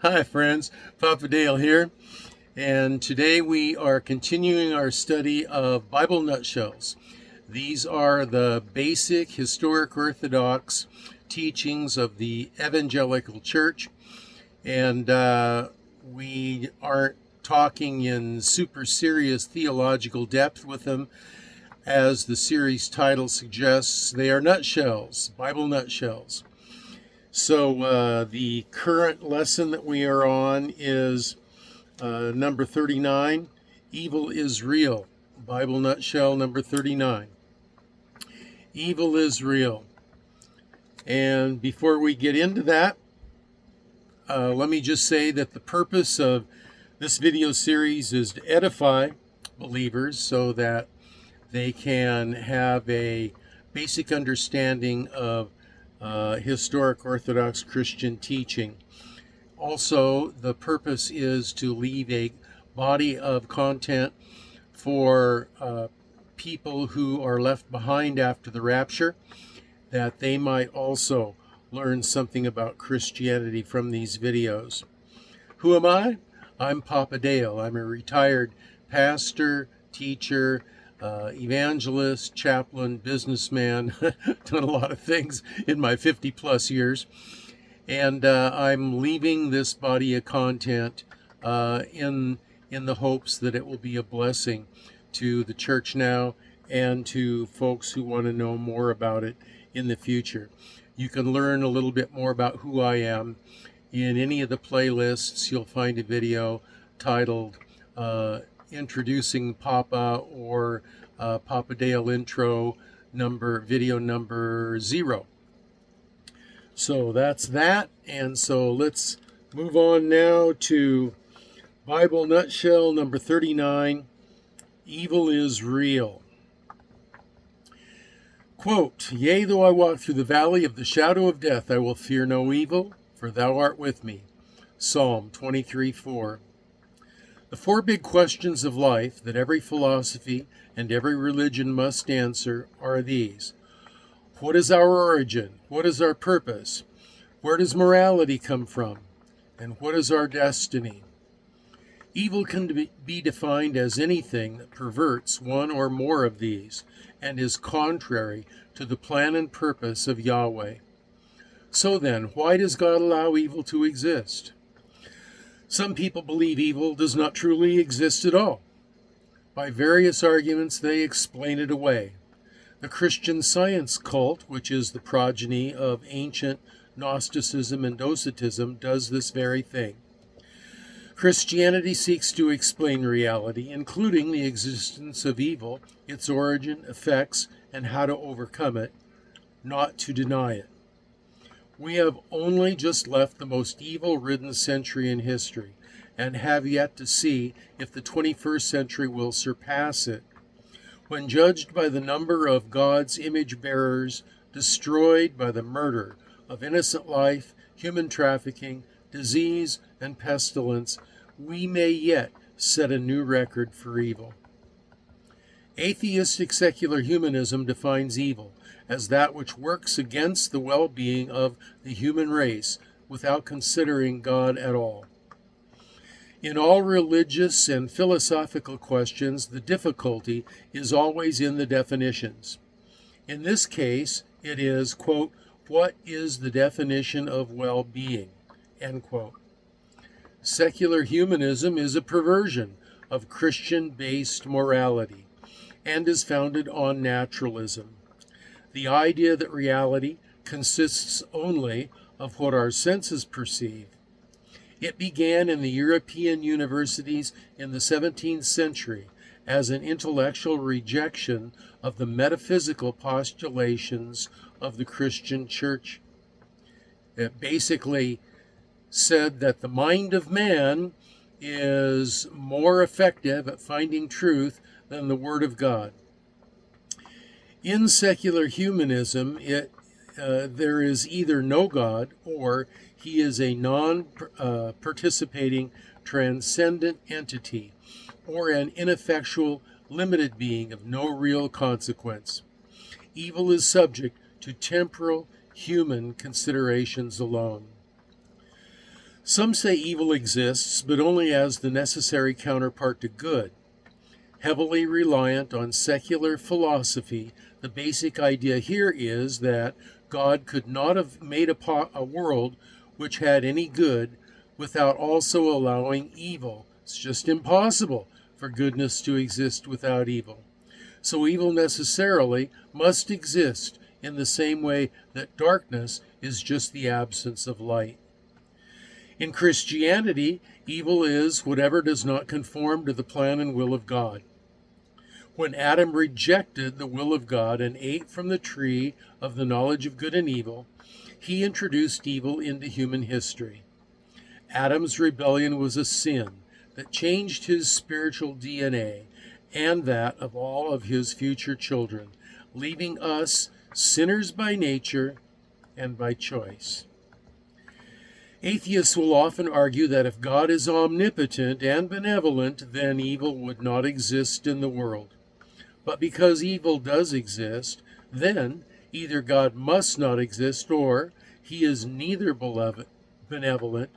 Hi friends, Papa Dale here, and today we are continuing our study of Bible nutshells. These are the basic historic Orthodox teachings of the Evangelical Church, and we aren't talking in super serious theological depth with them. As the series title suggests, they are nutshells, Bible nutshells. So the current lesson that we are on is number 39, Evil is Real. Bible nutshell number 39. Evil is real. And before we get into that, let me just say that the purpose of this video series is to edify believers so that they can have a basic understanding of historic Orthodox Christian teaching. Also, the purpose is to leave a body of content for people who are left behind after the rapture, that they might also learn something about Christianity from these videos. Who am I? I'm Papa Dale. I'm a retired pastor, teacher, evangelist, chaplain, businessman, done a lot of things in my 50 plus years. And I'm leaving this body of content in the hopes that it will be a blessing to the church now and to folks who want to know more about it in the future. You can learn a little bit more about who I am. In any of the playlists, you'll find a video titled Introducing Papa or Papa Dale Intro video number 0. So that's that, and so let's move on now to Bible nutshell number 39, Evil is Real. Quote, Yea, though I walk through the valley of the shadow of death, I will fear no evil, for thou art with me. Psalm 23:4. The four big questions of life that every philosophy and every religion must answer are these. What is our origin? What is our purpose? Where does morality come from? And what is our destiny? Evil can be defined as anything that perverts one or more of these and is contrary to the plan and purpose of Yahweh. So then, why does God allow evil to exist? Some people believe evil does not truly exist at all. By various arguments, they explain it away. The Christian Science cult, which is the progeny of ancient Gnosticism and Docetism, does this very thing. Christianity seeks to explain reality, including the existence of evil, its origin, effects, and how to overcome it, not to deny it. We have only just left the most evil-ridden century in history, and have yet to see if the 21st century will surpass it. When judged by the number of God's image bearers destroyed by the murder of innocent life, human trafficking, disease, and pestilence, we may yet set a new record for evil. Atheistic secular humanism defines evil as that which works against the well-being of the human race without considering God at all. In all religious and philosophical questions, the difficulty is always in the definitions. In this case, it is, quote, what is the definition of well-being, end quote. Secular humanism is a perversion of Christian-based morality and is founded on naturalism. The idea that reality consists only of what our senses perceive. It began in the European universities in the 17th century as an intellectual rejection of the metaphysical postulations of the Christian church. It basically said that the mind of man is more effective at finding truth than the Word of God. In secular humanism, there is either no God or he is a non-participating transcendent entity or an ineffectual limited being of no real consequence. Evil is subject to temporal human considerations alone. Some say evil exists, but only as the necessary counterpart to good. Heavily reliant on secular philosophy, the basic idea here is that God could not have made a world which had any good without also allowing evil. It's just impossible for goodness to exist without evil. So evil necessarily must exist in the same way that darkness is just the absence of light. In Christianity, evil is whatever does not conform to the plan and will of God. When Adam rejected the will of God and ate from the tree of the knowledge of good and evil, he introduced evil into human history. Adam's rebellion was a sin that changed his spiritual DNA and that of all of his future children, leaving us sinners by nature and by choice. Atheists will often argue that if God is omnipotent and benevolent, then evil would not exist in the world. But because evil does exist, then either God must not exist or he is neither benevolent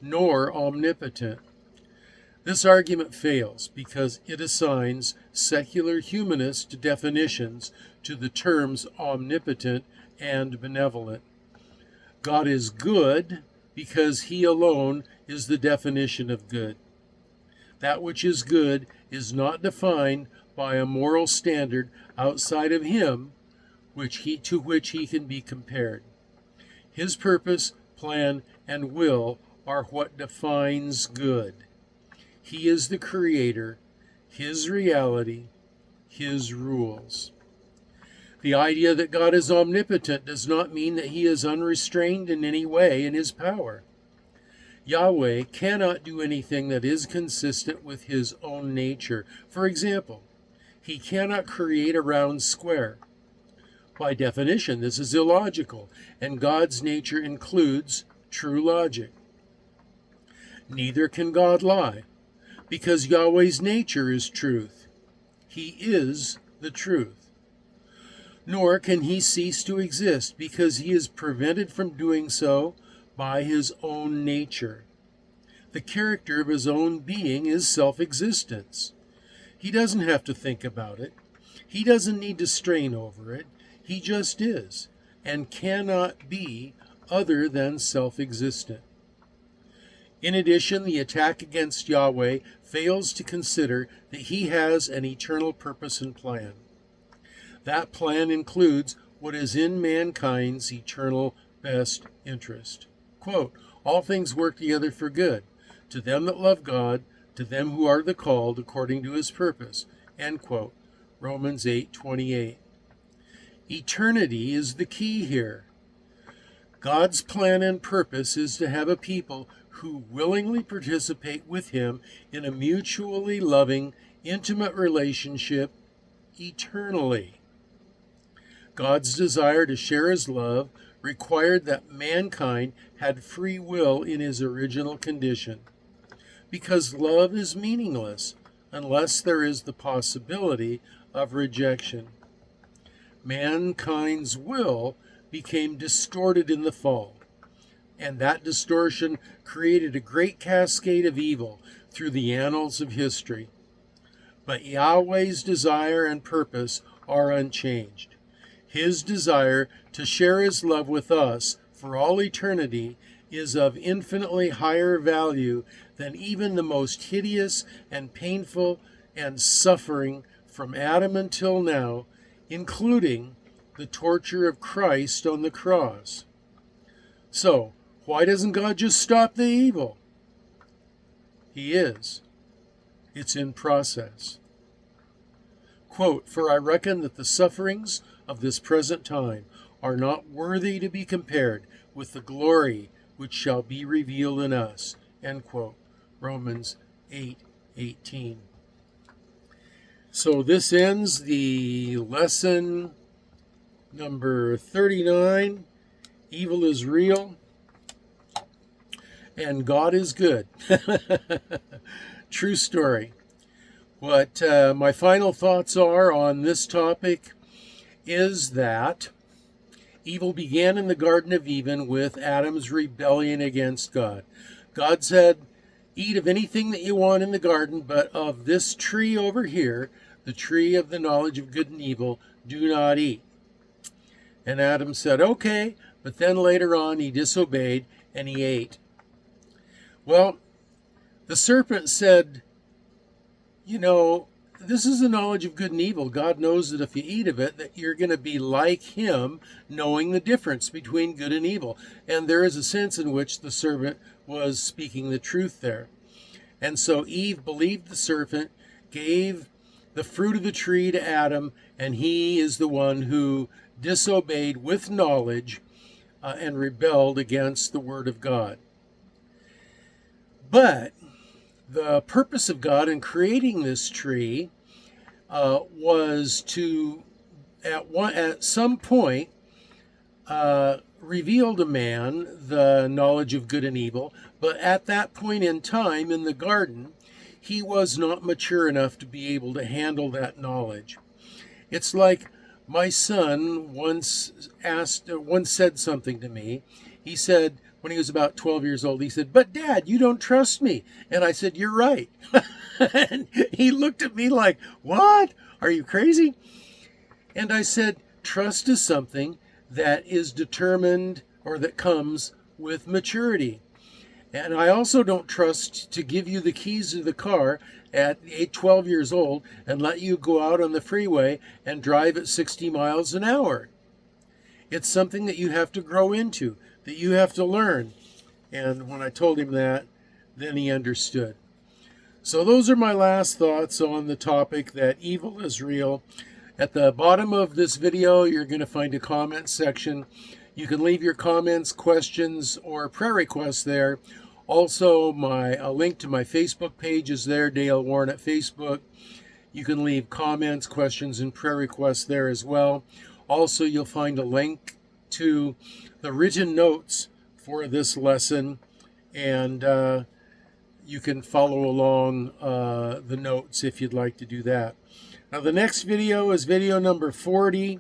nor omnipotent. This argument fails because it assigns secular humanist definitions to the terms omnipotent and benevolent. God is good because he alone is the definition of good. That which is good is not defined by a moral standard outside of him to which he can be compared. His purpose, plan, and will are what defines good. He is the creator, his reality, his rules. The idea that God is omnipotent does not mean that he is unrestrained in any way in his power. Yahweh cannot do anything that is consistent with his own nature. For example, he cannot create a round square. By definition, this is illogical, and God's nature includes true logic. Neither can God lie, because Yahweh's nature is truth. He is the truth. Nor can he cease to exist, because he is prevented from doing so by his own nature. The character of his own being is self-existence. He doesn't have to think about it. He doesn't need to strain over it. He just is, and cannot be other than self-existent. In addition, the attack against Yahweh fails to consider that he has an eternal purpose and plan. That plan includes what is in mankind's eternal best interest. Quote, all things work together for good, to them that love God, to them who are the called according to his purpose. End quote. Romans 8:28. Eternity is the key here. God's plan and purpose is to have a people who willingly participate with him in a mutually loving, intimate relationship eternally. God's desire to share his love required that mankind had free will in his original condition, because love is meaningless unless there is the possibility of rejection. Mankind's will became distorted in the fall, and that distortion created a great cascade of evil through the annals of history. But Yahweh's desire and purpose are unchanged. His desire to share his love with us for all eternity is of infinitely higher value than even the most hideous and painful and suffering from Adam until now, including the torture of Christ on the cross. So, why doesn't God just stop the evil? He is. It's in process. Quote, for I reckon that the sufferings of this present time are not worthy to be compared with the glory which shall be revealed in us. End quote. Romans 8:18. So this ends the lesson number 39. Evil is real and God is good. True story. What my final thoughts are on this topic is that Evil began in the Garden of Eden with Adam's rebellion against God. God said, eat of anything that you want in the garden, but of this tree over here, the tree of the knowledge of good and evil, do not eat. And Adam said, okay, but then later on he disobeyed and he ate. Well, the serpent said, this is the knowledge of good and evil. God knows that if you eat of it, that you're going to be like him, knowing the difference between good and evil. And there is a sense in which the serpent was speaking the truth there. And so Eve believed the serpent, gave the fruit of the tree to Adam, and he is the one who disobeyed with knowledge and rebelled against the word of God. But the purpose of God in creating this tree was to, at some point, reveal to man the knowledge of good and evil. But at that point in time in the garden, he was not mature enough to be able to handle that knowledge. It's like my son once said something to me. He said, when he was about 12 years old, he said, "But Dad, you don't trust me." And I said, "You're right." And he looked at me like, "What? Are you crazy?" And I said, trust is something that is determined or that comes with maturity. And I also don't trust to give you the keys to the car at 12 years old and let you go out on the freeway and drive at 60 miles an hour. It's something that you have to grow into, that you have to learn. And when I told him that, then he understood. So those are my last thoughts on the topic that evil is real. At the bottom of this video, you're going to find a comment section. You can leave your comments, questions, or prayer requests there. Also, a link to my Facebook page is there, Dale Warren at Facebook. You can leave comments, questions, and prayer requests there as well. Also, you'll find a link to the written notes for this lesson, and you can follow along the notes if you'd like to do that. Now, the next video is video number 40,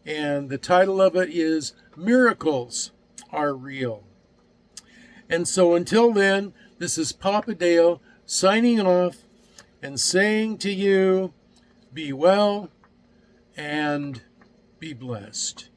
and the title of it is Miracles Are Real. And so until then, this is Papa Dale signing off and saying to you, be well and be blessed.